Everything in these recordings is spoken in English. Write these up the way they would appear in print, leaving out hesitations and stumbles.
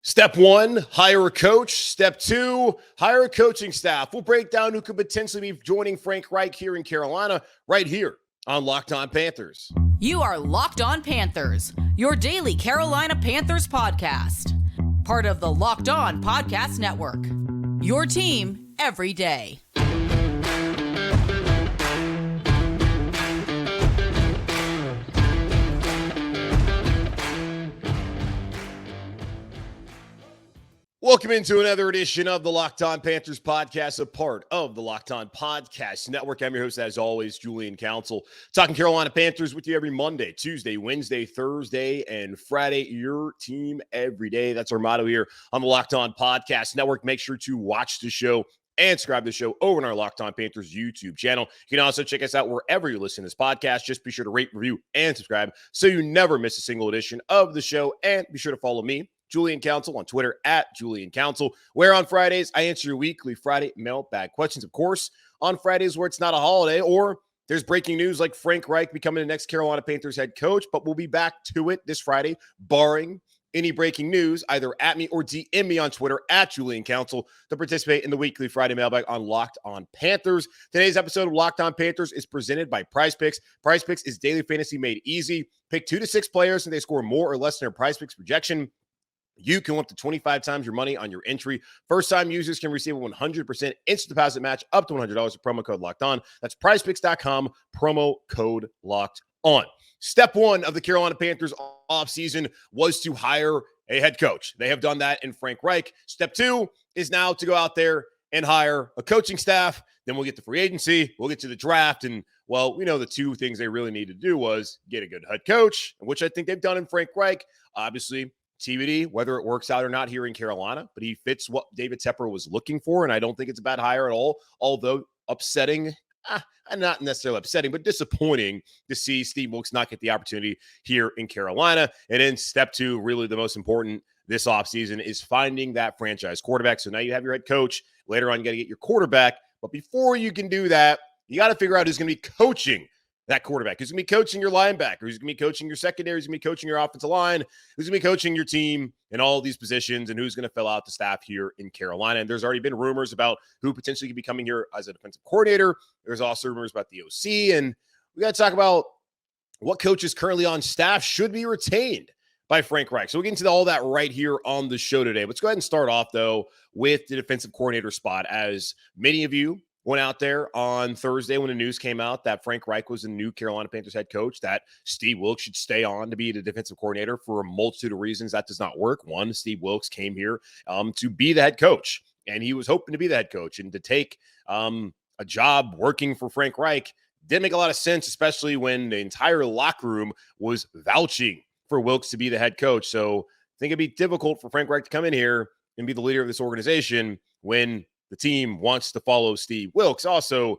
Step one, hire a coach. Step two, hire a coaching staff. We'll break down who could potentially be joining Frank Reich here in Carolina, right here on Locked On Panthers. You are Locked On Panthers, your daily Carolina Panthers podcast. Part of the Locked On Podcast Network. Your team every day. Welcome into another edition of the Locked On Panthers podcast, a part of the Locked On Podcast Network. I'm your host, as always, Julian Council, talking Carolina Panthers with you every Monday, Tuesday, Wednesday, Thursday, and Friday. Your team every day. That's our motto here on the Locked On Podcast Network. Make sure to watch the show and subscribe to the show over on our Locked On Panthers YouTube channel. You can also check us out wherever you listen to this podcast. Just be sure to rate, review, and subscribe so you never miss a single edition of the show. And be sure to follow me, Julian Council, on Twitter at Julian Council, where on Fridays I answer your weekly Friday mailbag questions. Of course, on Fridays where it's not a holiday or there's breaking news like Frank Reich becoming the next Carolina Panthers head coach, but we'll be back to it this Friday, barring any breaking news, either at me or DM me on Twitter at Julian Council to participate in the weekly Friday mailbag on Locked On Panthers. Today's episode of Locked On Panthers is presented by PrizePicks. PrizePicks is daily fantasy made easy. Pick 2 to 6 players and they score more or less than their PrizePicks projection. You can win up to 25 times your money on your entry. First-time users can receive a 100% instant deposit match up to $100 with promo code Locked On. That's PrizePicks.com, promo code Locked On. Step one of the Carolina Panthers offseason was to hire a head coach. They have done that in Frank Reich. Step two is now to go out there and hire a coaching staff. Then we'll get to free agency. We'll get to the draft. And, well, we know the two things they really need to do was get a good head coach, which I think they've done in Frank Reich. Obviously, TBD, whether it works out or not here in Carolina, but he fits what David Tepper was looking for, and I don't think it's a bad hire at all, although upsetting, not necessarily upsetting, but disappointing to see Steve Wilks not get the opportunity here in Carolina. And then step two, really the most important this offseason, is finding that franchise quarterback. So now you have your head coach. Later on, you got to get your quarterback. But before you can do that, you got to figure out who's going to be coaching that quarterback, who's going to be coaching your linebacker, who's going to be coaching your secondary, who's going to be coaching your offensive line, who's going to be coaching your team in all these positions, and who's going to fill out the staff here in Carolina. And there's already been rumors about who potentially could be coming here as a defensive coordinator. There's also rumors about the OC, and we got to talk about what coaches currently on staff should be retained by Frank Reich. So we'll get into all that right here on the show today. Let's go ahead and start off, though, with the defensive coordinator spot. As many of you went out there on Thursday when the news came out that Frank Reich was the new Carolina Panthers head coach, that Steve Wilks should stay on to be the defensive coordinator for a multitude of reasons. That does not work. One, Steve Wilks came here to be the head coach, and he was hoping to be the head coach, and to take a job working for Frank Reich didn't make a lot of sense, especially when the entire locker room was vouching for Wilks to be the head coach. So I think it'd be difficult for Frank Reich to come in here and be the leader of this organization when the team wants to follow Steve Wilks. Also,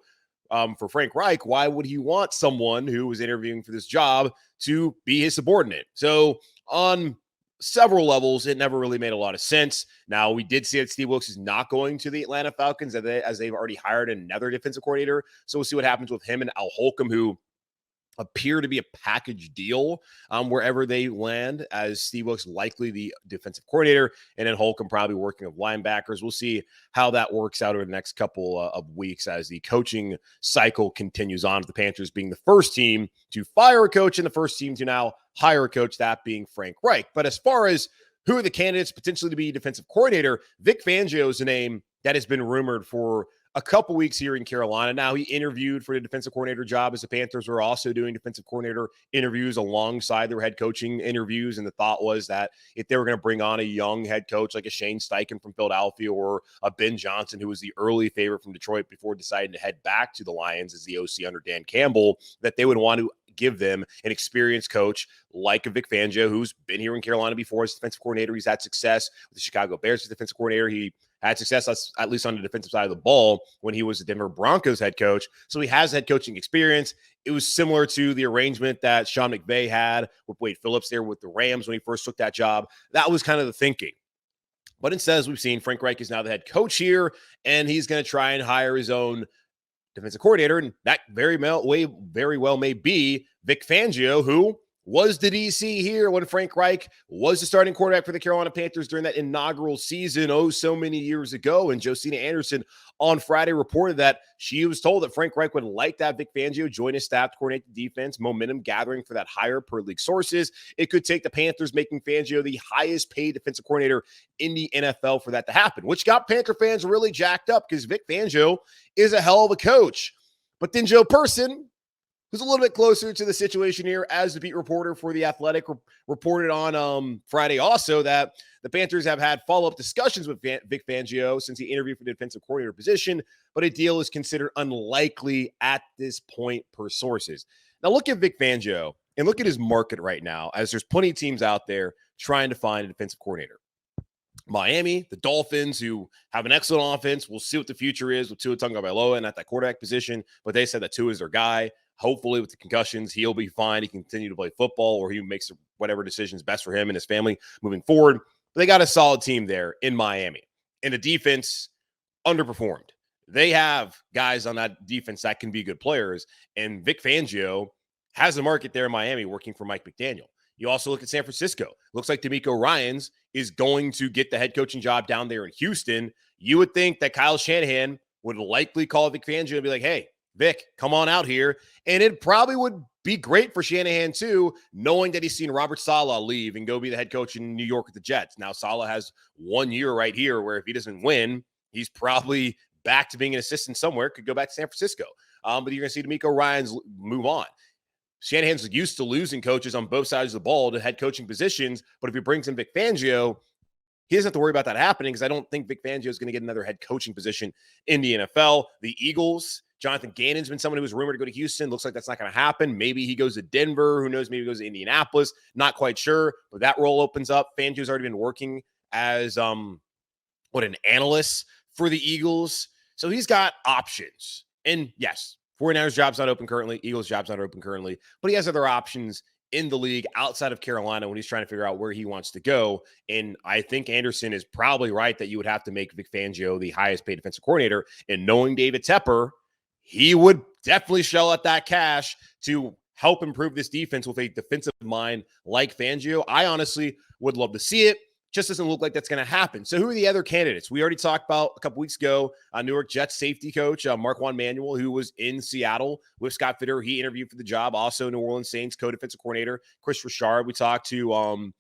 for Frank Reich, why would he want someone who was interviewing for this job to be his subordinate? So on several levels, it never really made a lot of sense. Now, we did see that Steve Wilks is not going to the Atlanta Falcons as they've already hired another defensive coordinator. So we'll see what happens with him and Al Holcomb, who appear to be a package deal wherever they land, as Steve Wilks likely the defensive coordinator, and then Holcomb probably working with linebackers. We'll see how that works out over the next couple of weeks as the coaching cycle continues on, with the Panthers being the first team to fire a coach and the first team to now hire a coach, that being Frank Reich. But as far as who are the candidates potentially to be defensive coordinator, Vic Fangio is a name that has been rumored for a couple weeks here in Carolina. Now, he interviewed for the defensive coordinator job, as the Panthers were also doing defensive coordinator interviews alongside their head coaching interviews. And the thought was that if they were going to bring on a young head coach like a Shane Steichen from Philadelphia or a Ben Johnson, who was the early favorite from Detroit before deciding to head back to the Lions as the OC under Dan Campbell, that they would want to give them an experienced coach like a Vic Fangio, who's been here in Carolina before as defensive coordinator. He's had success with the Chicago Bears as defensive coordinator. He had success, at least on the defensive side of the ball, when he was the Denver Broncos head coach. So he has head coaching experience. It was similar to the arrangement that Sean McVay had with Wade Phillips there with the Rams when he first took that job. That was kind of the thinking. But instead, as we've seen, Frank Reich is now the head coach here, and he's going to try and hire his own defensive coordinator, and that very well may be Vic Fangio, who was the DC here when Frank Reich was the starting quarterback for the Carolina Panthers during that inaugural season, so many years ago. And Josina Anderson on Friday reported that she was told that Frank Reich would like to have Vic Fangio join his staff to coordinate the defense, momentum gathering for that hire per league sources. It could take the Panthers making Fangio the highest paid defensive coordinator in the NFL for that to happen, which got Panther fans really jacked up because Vic Fangio is a hell of a coach. But then Joe Person, who's a little bit closer to the situation here as the beat reporter for The Athletic, reported on Friday also that the Panthers have had follow-up discussions with Vic Fangio since he interviewed for the defensive coordinator position, but a deal is considered unlikely at this point per sources. Now look at Vic Fangio and look at his market right now, as there's plenty of teams out there trying to find a defensive coordinator. Miami, the Dolphins, who have an excellent offense. We'll see what the future is with Tua Tagovailoa and at that quarterback position, but they said that Tua is their guy. Hopefully with the concussions, he'll be fine. He can continue to play football, or he makes whatever decision is best for him and his family moving forward. But they got a solid team there in Miami. And the defense underperformed. They have guys on that defense that can be good players. And Vic Fangio has a market there in Miami working for Mike McDaniel. You also look at San Francisco. Looks like D'Amico Ryans is going to get the head coaching job down there in Houston. You would think that Kyle Shanahan would likely call Vic Fangio and be like, hey, Vic, come on out here. And it probably would be great for Shanahan too, knowing that he's seen Robert Saleh leave and go be the head coach in New York with the Jets. Now Saleh has 1 year right here where if he doesn't win, he's probably back to being an assistant somewhere, could go back to San Francisco. But you're going to see D'Amico Ryans move on. Shanahan's used to losing coaches on both sides of the ball to head coaching positions, but if he brings in Vic Fangio, he doesn't have to worry about that happening because I don't think Vic Fangio is going to get another head coaching position in the NFL. The Eagles, Jonathan Gannon's been someone who was rumored to go to Houston. Looks like that's not going to happen. Maybe he goes to Denver. Who knows? Maybe he goes to Indianapolis. Not quite sure, but that role opens up. Fangio's already been working as an analyst for the Eagles. So he's got options. And yes, 49ers job's not open currently. Eagles job's not open currently. But he has other options in the league outside of Carolina when he's trying to figure out where he wants to go. And I think Anderson is probably right that you would have to make Vic Fangio the highest paid defensive coordinator. And knowing David Tepper, he would definitely shell out that cash to help improve this defense with a defensive mind like Fangio. I honestly would love to see it. Just doesn't look like that's going to happen. So who are the other candidates? We already talked about a couple weeks ago, New York Jets safety coach, Marquand Manuel, who was in Seattle with Scott Fitter. He interviewed for the job. Also, New Orleans Saints co-defensive coordinator, Chris Richard. We talked to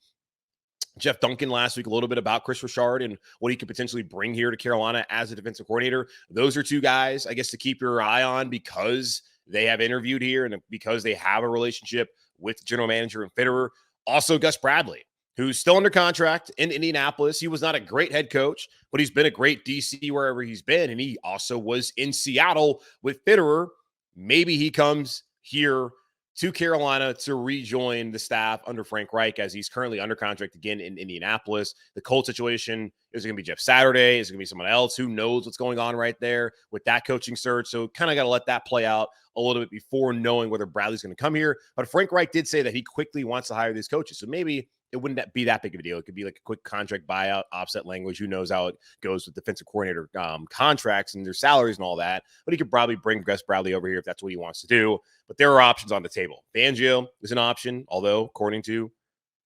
Jeff Duncan last week a little bit about Chris Richard and what he could potentially bring here to Carolina as a defensive coordinator. Those are two guys, I guess, to keep your eye on because they have interviewed here and because they have a relationship with the general manager and Fitterer. Also, Gus Bradley, who's still under contract in Indianapolis. He was not a great head coach, but he's been a great DC wherever he's been. And he also was in Seattle with Fitterer. Maybe he comes here to Carolina to rejoin the staff under Frank Reich as he's currently under contract again in Indianapolis. The Colts situation, is it going to be Jeff Saturday? Is it going to be someone else? Who knows what's going on right there with that coaching search? So kind of got to let that play out a little bit before knowing whether Bradley's going to come here. But Frank Reich did say that he quickly wants to hire these coaches. So maybe it wouldn't be that big of a deal. It could be like a quick contract buyout, offset language. Who knows how it goes with defensive coordinator contracts and their salaries and all that. But he could probably bring Gus Bradley over here if that's what he wants to do. But there are options on the table. Fangio is an option, although according to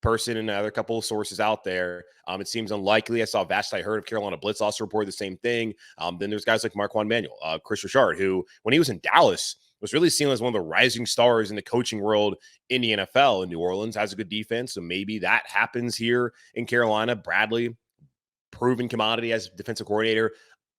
Person and another couple of sources out there, it seems unlikely. I saw Vashti Hurd of Carolina Blitz also report the same thing. Then there's guys like Marquand Manuel, Chris Richard, who when he was in Dallas was really seen as one of the rising stars in the coaching world in the NFL. In New Orleans has a good defense, so maybe that happens here in Carolina. Bradley, proven commodity as defensive coordinator.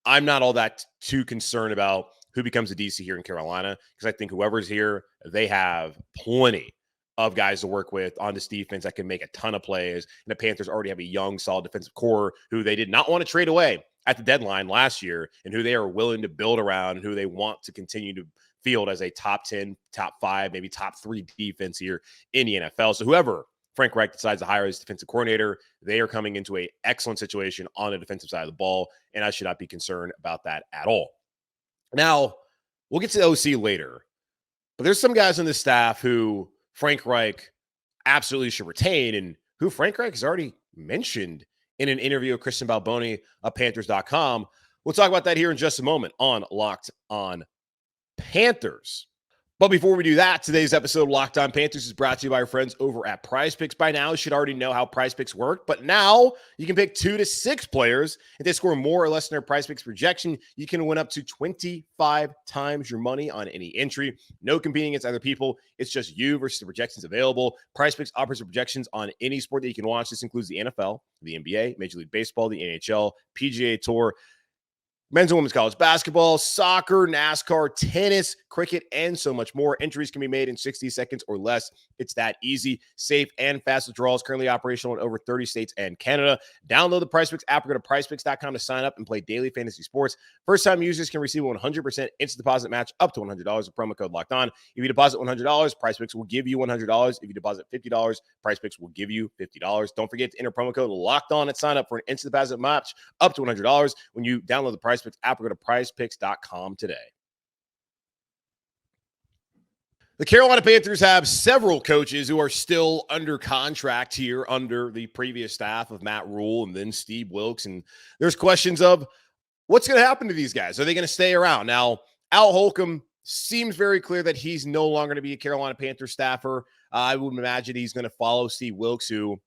I'm not all that too concerned about who becomes a DC here in Carolina because I think whoever's here, they have plenty of guys to work with on this defense that can make a ton of plays. And the Panthers already have a young, solid defensive core who they did not want to trade away at the deadline last year and who they are willing to build around and who they want to continue to field as a top 10, top 5, maybe top 3 defense here in the NFL. So whoever Frank Reich decides to hire as defensive coordinator, they are coming into an excellent situation on the defensive side of the ball, and I should not be concerned about that at all. Now, we'll get to the OC later, but there's some guys on the staff who Frank Reich absolutely should retain and who Frank Reich has already mentioned in an interview with Christian Balboni of Panthers.com. We'll talk about that here in just a moment on Locked On Panthers. But before we do that, today's episode of Locked On Panthers is brought to you by our friends over at PrizePicks. By now, you should already know how PrizePicks work, but now you can pick 2 to 6 players. If they score more or less than their PrizePicks projection, you can win up to 25 times your money on any entry. No competing against other people. It's just you versus the projections available. PrizePicks offers projections on any sport that you can watch. This includes the NFL, the NBA, Major League Baseball, the NHL, PGA Tour, men's and women's college basketball, soccer, NASCAR, tennis, cricket, and so much more. Entries can be made in 60 seconds or less. It's that easy, safe, and fast withdrawals. Currently operational in over 30 states and Canada. Download the PrizePicks app or go to PrizePicks.com to sign up and play daily fantasy sports. First-time users can receive a 100% instant deposit match up to $100 with promo code Locked On. If you deposit $100, PrizePicks will give you $100. If you deposit $50, PrizePicks will give you $50. Don't forget to enter promo code Locked On and sign up for an instant deposit match up to $100 when you download the PrizePicks app or go to PrizePicks.com today. The Carolina Panthers have several coaches who are still under contract here under the previous staff of Matt Rule and then Steve Wilks. And there's questions of what's going to happen to these guys. Are they going to stay around? Now, Al Holcomb seems very clear that he's no longer going to be a Carolina Panthers staffer. I would imagine he's going to follow Steve Wilks, who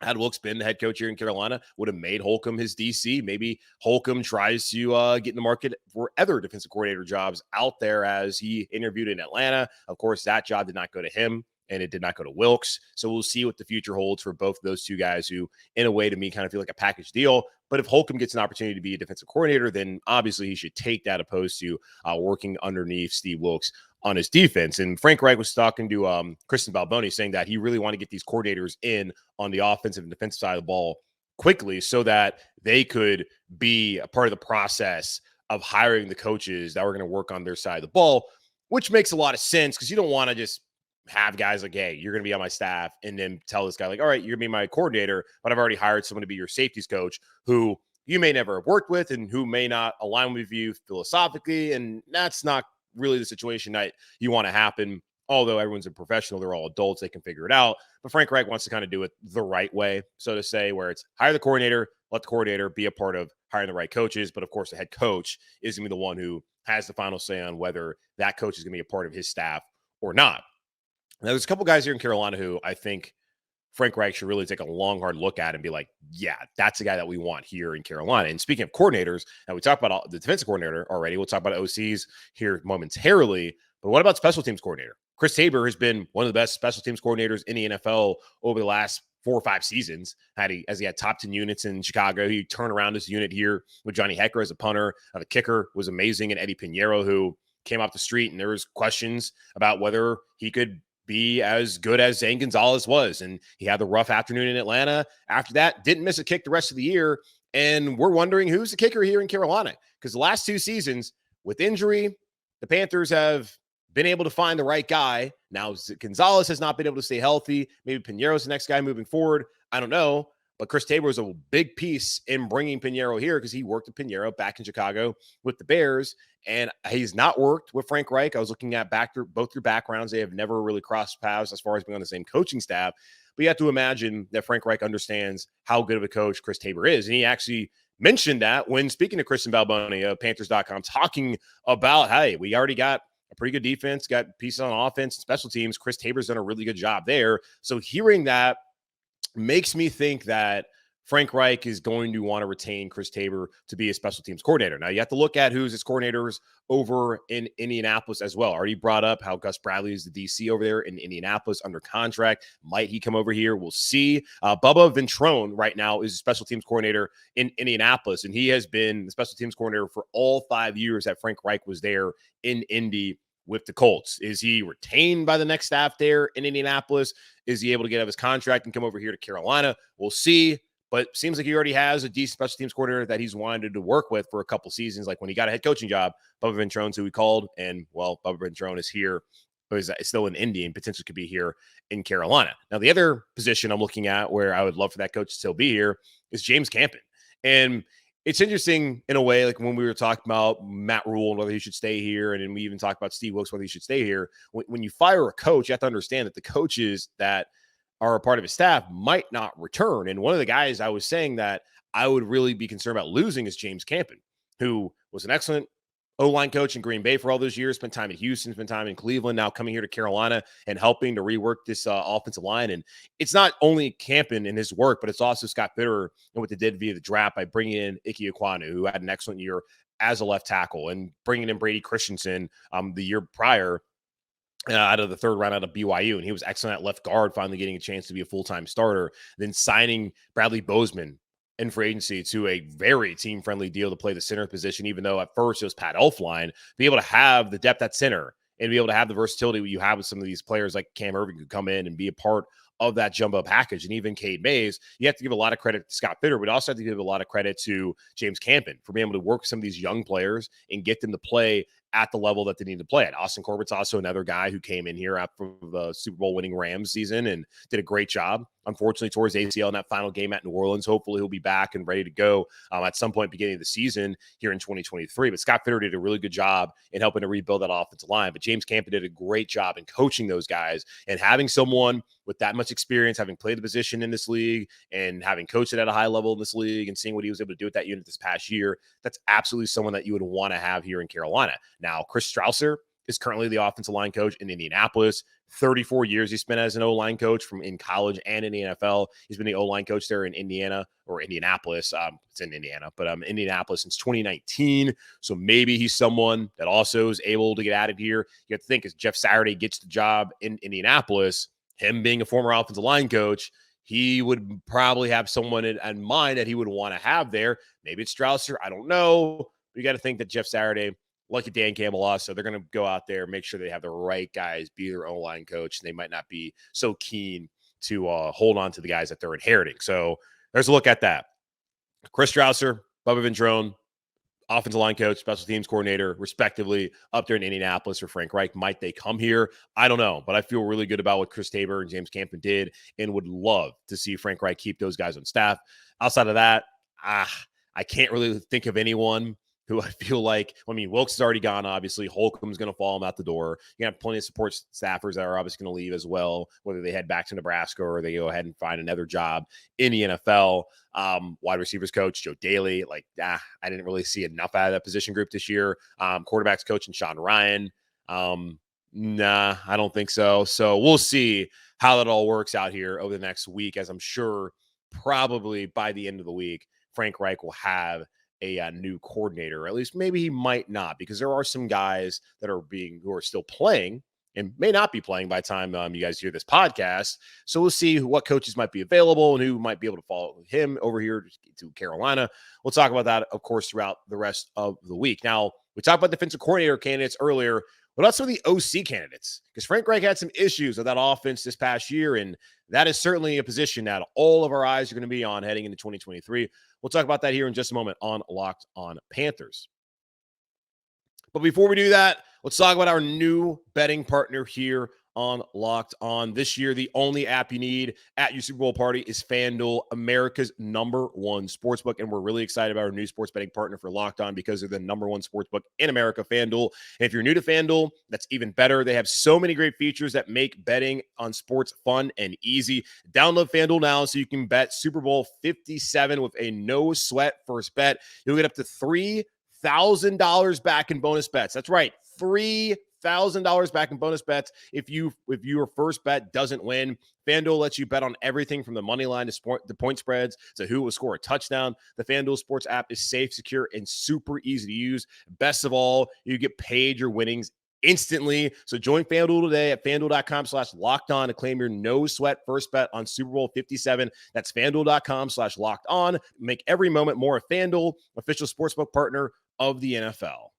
had Wilks been the head coach here in Carolina, would have made Holcomb his DC. Maybe Holcomb tries to get in the market for other defensive coordinator jobs out there as he interviewed in Atlanta. Of course, that job did not go to him, and it did not go to Wilks. So we'll see what the future holds for both of those two guys who, in a way, to me, kind of feel like a package deal. But if Holcomb gets an opportunity to be a defensive coordinator, then obviously he should take that opposed to working underneath Steve Wilks on his defense. And Frank Reich was talking to Kristen Balboni, saying that he really wanted to get these coordinators in on the offensive and defensive side of the ball quickly so that they could be a part of the process of hiring the coaches that were going to work on their side of the ball, which makes a lot of sense because you don't want to just have guys like, hey, you're going to be on my staff, and then tell this guy like, all right, you're going to be my coordinator, but I've already hired someone to be your safeties coach who you may never have worked with and who may not align with you philosophically. And that's not really the situation that you want to happen. Although everyone's a professional, they're all adults, they can figure it out. But Frank Reich wants to kind of do it the right way, so to say, where it's hire the coordinator, let the coordinator be a part of hiring the right coaches. But of course, the head coach is going to be the one who has the final say on whether that coach is going to be a part of his staff or not. Now, there's a couple guys here in Carolina who I think Frank Reich should really take a long, hard look at and be like, yeah, that's the guy that we want here in Carolina. And speaking of coordinators, now we talked about the defensive coordinator already. We'll talk about OCs here momentarily. But what about special teams coordinator? Chris Tabor has been one of the best special teams coordinators in the NFL over the last 4 or 5 seasons. As he had top 10 units in Chicago, he turned around his unit here with Johnny Hekker as a punter. The kicker was amazing, and Eddie Pinheiro, who came off the street, and there was questions about whether he could be as good as Zane Gonzalez was. And he had the rough afternoon in Atlanta. After that, didn't miss a kick the rest of the year. And we're wondering who's the kicker here in Carolina, because the last 2 seasons with injury, the Panthers have been able to find the right guy. Now, Gonzalez has not been able to stay healthy. Maybe Pinheiro's the next guy moving forward. I don't know. But Chris Tabor was a big piece in bringing Pinheiro here because he worked with Pinheiro back in Chicago with the Bears, and he's not worked with Frank Reich. I was looking at both their backgrounds. They have never really crossed paths as far as being on the same coaching staff. But you have to imagine that Frank Reich understands how good of a coach Chris Tabor is. And he actually mentioned that when speaking to Kristen Balboni of Panthers.com, talking about, hey, we already got a pretty good defense, got pieces on offense, special teams. Chris Tabor's done a really good job there. So hearing that makes me think that Frank Reich is going to want to retain Chris Tabor to be a special teams coordinator. Now, you have to look at who's his coordinators over in Indianapolis as well. Already brought up how Gus Bradley is the DC over there in Indianapolis under contract. Might he come over here? We'll see. Bubba Ventrone right now is a special teams coordinator in Indianapolis, and he has been the special teams coordinator for all 5 years that Frank Reich was there in Indy with the Colts. Is he retained by the next staff there in Indianapolis? Is he able to get out of his contract and come over here to Carolina? We'll see. But it seems like he already has a decent special teams coordinator that he's wanted to work with for a couple seasons. Like when he got a head coaching job, Bubba Ventrone's who he called. And, well, Bubba Ventrone is here, but is still in Indy and potentially could be here in Carolina. Now, the other position I'm looking at where I would love for that coach to still be here is James Campen. And it's interesting in a way, like when we were talking about Matt Rule and whether he should stay here, and then we even talked about Steve Wilks, whether he should stay here. When you fire a coach, you have to understand that the coaches that are a part of his staff might not return. And one of the guys I was saying that I would really be concerned about losing is James Campen, who was an excellent O-line coach in Green Bay for all those years, spent time in Houston, spent time in Cleveland, now coming here to Carolina and helping to rework this offensive line. And it's not only Campen and his work, but it's also Scott Fitterer and what they did via the draft by bringing in Ike Ekwonu, who had an excellent year as a left tackle, and bringing in Brady Christensen the year prior out of the third round out of BYU. And he was excellent at left guard, finally getting a chance to be a full-time starter. Then signing Bradley Bozeman in free agency to a very team-friendly deal to play the center position, even though at first it was Pat Elflein. Be able to have the depth at center and be able to have the versatility you have with some of these players like Cam Irving who come in and be a part of that jumbo package. And even Cade Mays, you have to give a lot of credit to Scott Fitter, but also have to give a lot of credit to James Campen for being able to work with some of these young players and get them to play at the level that they need to play at. Austin Corbett's also another guy who came in here after the Super Bowl winning Rams season and did a great job. Unfortunately, tore his ACL in that final game at New Orleans. Hopefully, he'll be back and ready to go at some point beginning of the season here in 2023. But Scott Fitter did a really good job in helping to rebuild that offensive line. But James Campen did a great job in coaching those guys, and having someone with that much experience, having played the position in this league and having coached it at a high level in this league and seeing what he was able to do with that unit this past year, that's absolutely someone that you would want to have here in Carolina. Now, Chris Strausser is currently the offensive line coach in Indianapolis. 34 years he spent as an O-line coach from in college and in the NFL. He's been the O-line coach there in Indiana or Indianapolis. It's in Indiana, but Indianapolis since 2019. So maybe he's someone that also is able to get added here. You have to think as Jeff Saturday gets the job in Indianapolis, him being a former offensive line coach, he would probably have someone in mind that he would want to have there. Maybe it's Strausser. I don't know. But you got to think that Jeff Saturday, like a Dan Campbell also, they're going to go out there, make sure they have the right guys be their own line coach. And they might not be so keen to hold on to the guys that they're inheriting. So there's a look at that. Chris Strausser, Bubba Vendrone, offensive line coach, special teams coordinator, respectively, up there in Indianapolis for Frank Reich. Might they come here? I don't know, but I feel really good about what Chris Tabor and James Campen did and would love to see Frank Reich keep those guys on staff. Outside of that, I can't really think of anyone who I feel like, Wilkes is already gone, obviously. Holcomb's going to follow him out the door. You have plenty of support staffers that are obviously going to leave as well, whether they head back to Nebraska or they go ahead and find another job in the NFL. Wide receivers coach, Joe Daly. I didn't really see enough out of that position group this year. Quarterbacks coach and Sean Ryan. Nah, I don't think so. So we'll see how that all works out here over the next week, as I'm sure probably by the end of the week, Frank Reich will have a new coordinator, or at least maybe he might not, because there are some guys that are who are still playing and may not be playing by the time you guys hear this podcast. So we'll see what coaches might be available and who might be able to follow him over here to Carolina. We'll talk about that, of course, throughout the rest of the week. Now, we talked about defensive coordinator candidates earlier. What about some of the OC candidates? Because Frank Reich had some issues with that offense this past year, and that is certainly a position that all of our eyes are going to be on heading into 2023. We'll talk about that here in just a moment on Locked On Panthers. But before we do that, let's talk about our new betting partner here on Locked On. This year, the only app you need at your Super Bowl party is FanDuel, America's #1 sportsbook. And we're really excited about our new sports betting partner for Locked On because they're the #1 sportsbook in America, FanDuel. And if you're new to FanDuel, that's even better. They have so many great features that make betting on sports fun and easy. Download FanDuel now so you can bet Super Bowl 57 with a no-sweat first bet. You'll get up to $3,000 back in bonus bets. That's right, $3,000 back in bonus bets if your first bet doesn't win. FanDuel lets you bet on everything from the money line to the point spreads to who will score a touchdown. The FanDuel Sports app is safe, secure, and super easy to use. Best of all, you get paid your winnings instantly. So join FanDuel today at FanDuel.com/lockedon to claim your no-sweat first bet on Super Bowl 57. That's FanDuel.com/lockedon. Make every moment more. A FanDuel, official sportsbook partner of the NFL.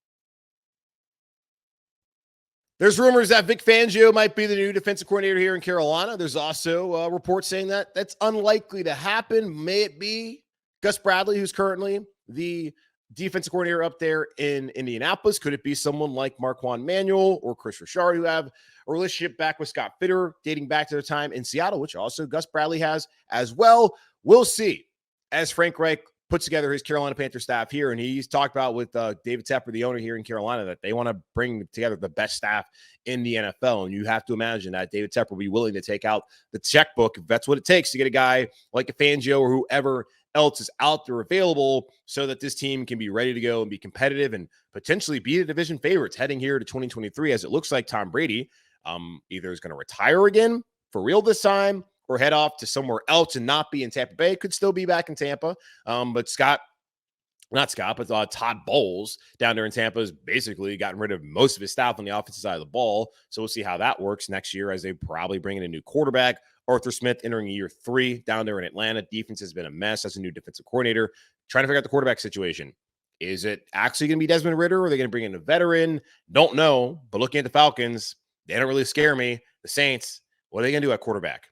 There's rumors that Vic Fangio might be the new defensive coordinator here in Carolina. There's also reports saying that that's unlikely to happen. May it be Gus Bradley, who's currently the defensive coordinator up there in Indianapolis? Could it be someone like Marquand Manuel or Chris Richard, who have a relationship back with Scott Fitter dating back to their time in Seattle, which also Gus Bradley has as well? We'll see as Frank Reich puts together his Carolina Panthers staff here, and he's talked about with David Tepper, the owner here in Carolina, that they want to bring together the best staff in the NFL. And you have to imagine that David Tepper will be willing to take out the checkbook if that's what it takes to get a guy like a Fangio or whoever else is out there available so that this team can be ready to go and be competitive and potentially be the division favorites heading here to 2023, as it looks like Tom Brady either is going to retire again for real this time or head off to somewhere else and not be in Tampa Bay. Could still be back in Tampa. But Todd Bowles down there in Tampa has basically gotten rid of most of his staff on the offensive side of the ball. So we'll see how that works next year as they probably bring in a new quarterback. Arthur Smith entering year 3 down there in Atlanta. Defense has been a mess as a new defensive coordinator. Trying to figure out the quarterback situation. Is it actually going to be Desmond Ridder, or are they going to bring in a veteran? Don't know. But looking at the Falcons, they don't really scare me. The Saints, what are they going to do at quarterback?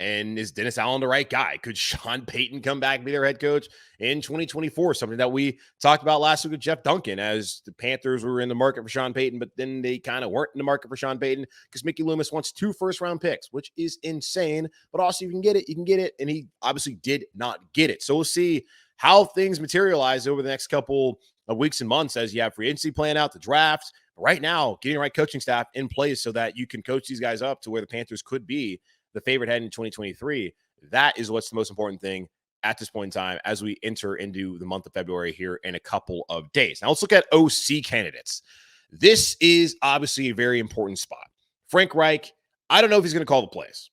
And is Dennis Allen the right guy? Could Sean Payton come back and be their head coach in 2024? Something that we talked about last week with Jeff Duncan, as the Panthers were in the market for Sean Payton, but then they kind of weren't in the market for Sean Payton because Mickey Loomis wants 2 first-round picks, which is insane. But also, you can get it, and he obviously did not get it. So we'll see how things materialize over the next couple of weeks and months as you have free agency plan out, the draft. But right now, getting the right coaching staff in place so that you can coach these guys up to where the Panthers could be the favorite heading in 2023. That is what's the most important thing at this point in time as we enter into the month of February here in a couple of days. Now let's look at OC candidates. This is obviously a very important spot. Frank Reich, I don't know if he's going to call the plays.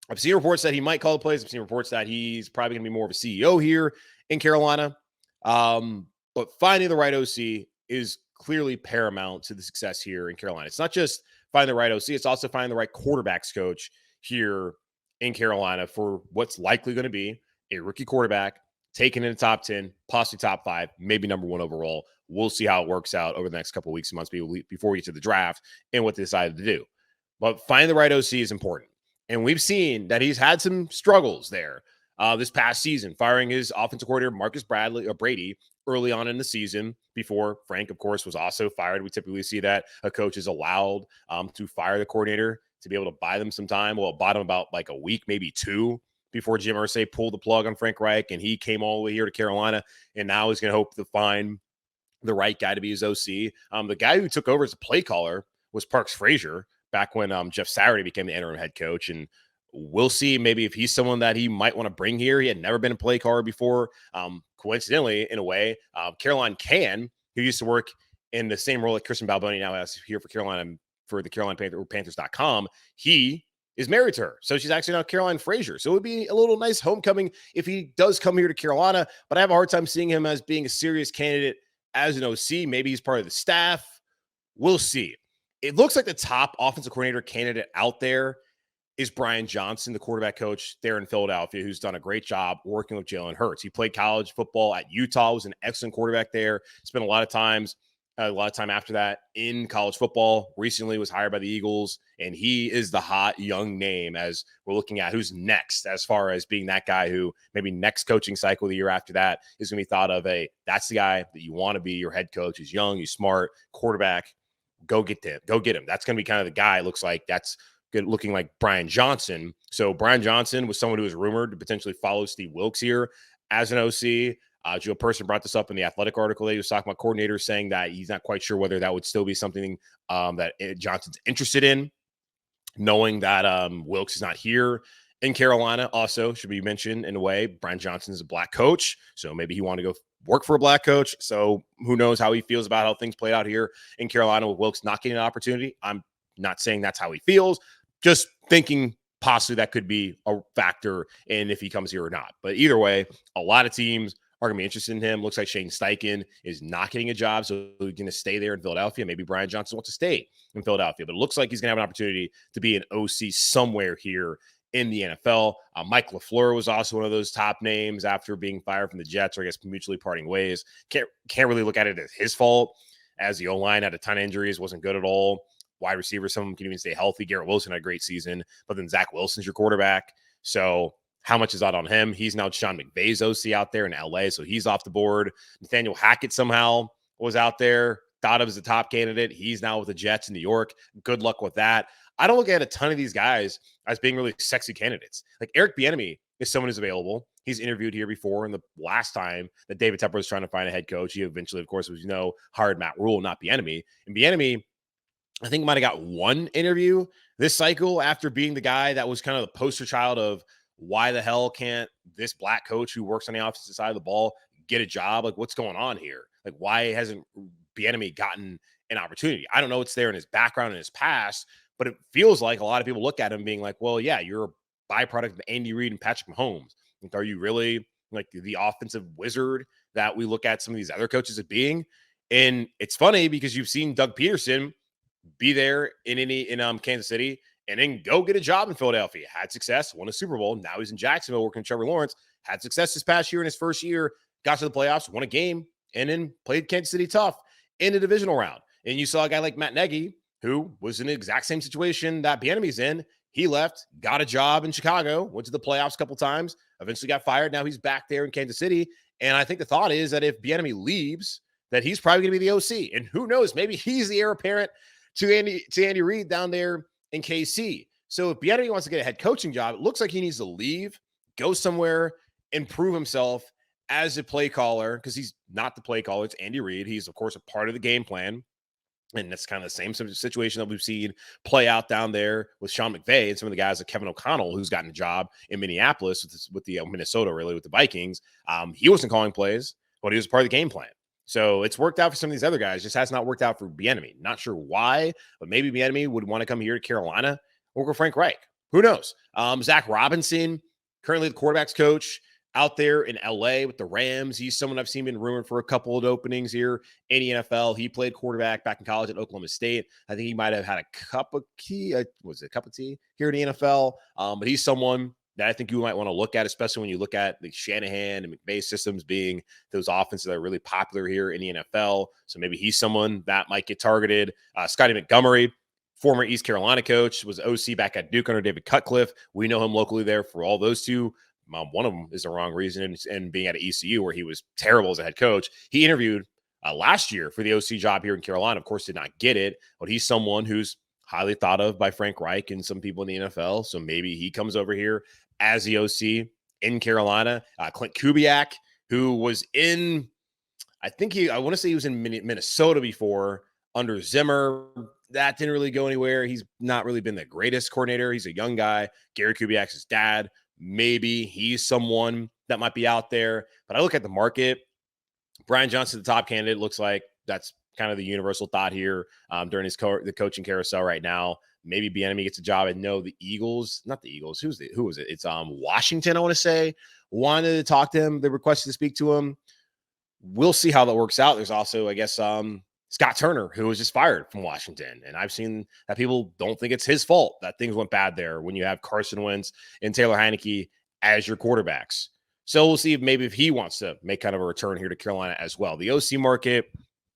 I've seen reports that he might call the plays. I've seen reports that he's probably going to be more of a CEO here in Carolina. But finding the right OC is clearly paramount to the success here in Carolina. It's not just finding the right OC, it's also finding the right quarterbacks coach here in Carolina for what's likely going to be a rookie quarterback taken in the top 10, possibly top 5, maybe number 1 overall. We'll see how it works out over the next couple of weeks and months before we get to the draft and what they decided to do. But finding the right OC is important. And we've seen that he's had some struggles there this past season, firing his offensive coordinator, Marcus Brady, early on in the season before Frank, of course, was also fired. We typically see that a coach is allowed to fire the coordinator to be able to buy them some time. Well, it bought him about like a week, maybe 2, before Jim Irsay pulled the plug on Frank Reich, and he came all the way here to Carolina, and now he's going to hope to find the right guy to be his OC. The guy who took over as a play caller was Parks Frazier back when Jeff Saturday became the interim head coach, and we'll see maybe if he's someone that he might want to bring here. He had never been a play caller before. Coincidentally, in a way, Caroline Can, who used to work in the same role that Kristen Balboni now has here for Carolina, for the Carolina Panthers.com, he is married to her. So she's actually now Caroline Frazier. So it would be a little nice homecoming if he does come here to Carolina, but I have a hard time seeing him as being a serious candidate as an OC. Maybe he's part of the staff. We'll see. It looks like the top offensive coordinator candidate out there is Brian Johnson, the quarterback coach there in Philadelphia, who's done a great job working with Jalen Hurts. He played college football at Utah, was an excellent quarterback there. Spent a lot of time after that in college football. Recently was hired by the Eagles, and he is the hot young name as we're looking at who's next as far as being that guy who maybe next coaching cycle the year after that is going to be thought of that's the guy that you want to be your head coach. He's young, he's smart, quarterback. Go get him. That's going to be kind of the guy. It looks like that's good looking like Brian Johnson. So Brian Johnson was someone who was rumored to potentially follow Steve Wilkes here as an OC. Joe Person brought this up in the Athletic article that he was talking about, coordinators saying that he's not quite sure whether that would still be something that Johnson's interested in, knowing that Wilkes is not here in Carolina. Also, should be mentioned in a way, Brian Johnson is a black coach, so maybe he wanted to go work for a black coach. So who knows how he feels about how things played out here in Carolina with Wilkes not getting an opportunity. I'm not saying that's how he feels, just thinking possibly that could be a factor in if he comes here or not. But either way, a lot of teams are going to be interested in him. Looks like Shane Steichen is not getting a job, so he's going to stay there in Philadelphia. Maybe Brian Johnson wants to stay in Philadelphia, but it looks like he's going to have an opportunity to be an OC somewhere here in the NFL. Mike LaFleur was also one of those top names after being fired from the Jets, or I guess mutually parting ways. Can't really look at it as his fault, as the O-line had a ton of injuries, wasn't good at all. Wide receivers, some of them can even stay healthy. Garrett Wilson had a great season, but then Zach Wilson's your quarterback. So how much is that on him? He's now Sean McVay's OC out there in LA, so he's off the board. Nathaniel Hackett somehow was out there, thought of as a top candidate. He's now with the Jets in New York. Good luck with that. I don't look at a ton of these guys as being really sexy candidates. Like Eric Bieniemy is someone who's available. He's interviewed here before, and the last time that David Tepper was trying to find a head coach, he eventually, of course, was, hired Matt Rule, not Bieniemy. And Bieniemy, I think, might have got one interview this cycle after being the guy that was kind of the poster child of why the hell can't this black coach who works on the offensive side of the ball get a job? Like, what's going on here? Like, why hasn't Bieniemy gotten an opportunity? I don't know what's there in his background and his past, but it feels like a lot of people look at him being like, well, yeah, you're a byproduct of Andy Reid and Patrick Mahomes. Like, are you really like the offensive wizard that we look at some of these other coaches as being? And it's funny because you've seen Doug Peterson be there in Kansas City and then go get a job in Philadelphia. Had success, won a Super Bowl. Now he's in Jacksonville working with Trevor Lawrence. Had success this past year in his first year, got to the playoffs, won a game, and then played Kansas City tough in the divisional round. And you saw a guy like Matt Nagy, who was in the exact same situation that Bieniemy's in. He left, got a job in Chicago, went to the playoffs a couple times, eventually got fired. Now he's back there in Kansas City. And I think the thought is that if Bieniemy leaves, that he's probably going to be the OC. And who knows, maybe he's the heir apparent to Andy Reid down there in KC. So if Bieniemy wants to get a head coaching job, it looks like he needs to leave, go somewhere, and prove himself as a play caller, because he's not the play caller. It's Andy Reid. He's, of course, a part of the game plan. And that's kind of the same situation that we've seen play out down there with Sean McVay and some of the guys like Kevin O'Connell, who's gotten a job in Minneapolis with the Minnesota, really, with the Vikings. He wasn't calling plays, but he was part of the game plan. So it's worked out for some of these other guys. Just has not worked out for Bieniemy. Not sure why, but maybe Bieniemy would want to come here to Carolina or go Frank Reich. Who knows? Zach Robinson, currently the quarterback's coach out there in LA with the Rams. He's someone I've seen been rumored for a couple of openings here in the NFL. He played quarterback back in college at Oklahoma State. I think he might have had a cup of tea here in the NFL. But he's someone that I think you might want to look at, especially when you look at the Shanahan and McVay systems being those offenses that are really popular here in the NFL. So maybe he's someone that might get targeted. Scotty Montgomery, former East Carolina coach, was OC back at Duke under David Cutcliffe. We know him locally there for all those two. One of them is the wrong reason, and being at ECU where he was terrible as a head coach. He interviewed last year for the OC job here in Carolina. Of course, did not get it, but he's someone who's highly thought of by Frank Reich and some people in the NFL. So maybe he comes over here as the OC in Carolina. Clint Kubiak, who was in, I want to say he was in Minnesota before under Zimmer. That didn't really go anywhere. He's not really been the greatest coordinator. He's a young guy. Gary Kubiak's his dad. Maybe he's someone that might be out there. But I look at the market. Brian Johnson, the top candidate, looks like that's kind of the universal thought here during the coaching carousel right now. Maybe Bieniemy gets a job. I know the Eagles, not the Eagles. Who was it? It's Washington, I want to say, wanted to talk to him. They requested to speak to him. We'll see how that works out. There's also, I guess, Scott Turner, who was just fired from Washington. And I've seen that people don't think it's his fault that things went bad there when you have Carson Wentz and Taylor Heineke as your quarterbacks. So we'll see if he wants to make kind of a return here to Carolina as well. The OC market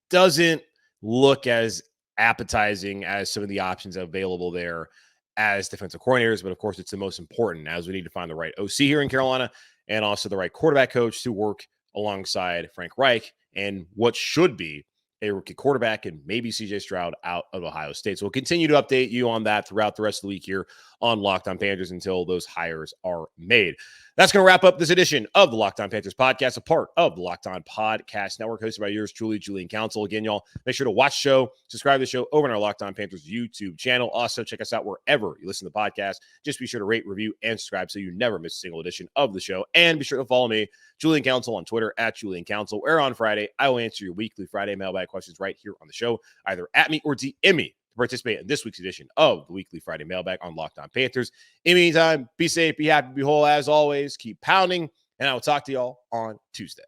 doesn't look as appetizing as some of the options available there as defensive coordinators, but of course it's the most important, as we need to find the right OC here in Carolina and also the right quarterback coach to work alongside Frank Reich and what should be a rookie quarterback and maybe CJ Stroud out of Ohio State. So we'll continue to update you on that throughout the rest of the week here on Locked On Panthers until those hires are made. That's going to wrap up this edition of the Locked On Panthers podcast, a part of the Locked On Podcast Network, hosted by yours truly, Julian Council. Again, y'all, make sure to watch the show, subscribe to the show over on our Locked On Panthers YouTube channel. Also, check us out wherever you listen to the podcast. Just be sure to rate, review, and subscribe so you never miss a single edition of the show. And be sure to follow me, Julian Council, on Twitter at Julian Council, where on Friday, I will answer your weekly Friday mailbag questions right here on the show, either at me or DM me to participate in this week's edition of the weekly Friday mailbag on Locked On Panthers. In the meantime, be safe, be happy, be whole. As always, keep pounding, and I will talk to y'all on Tuesday.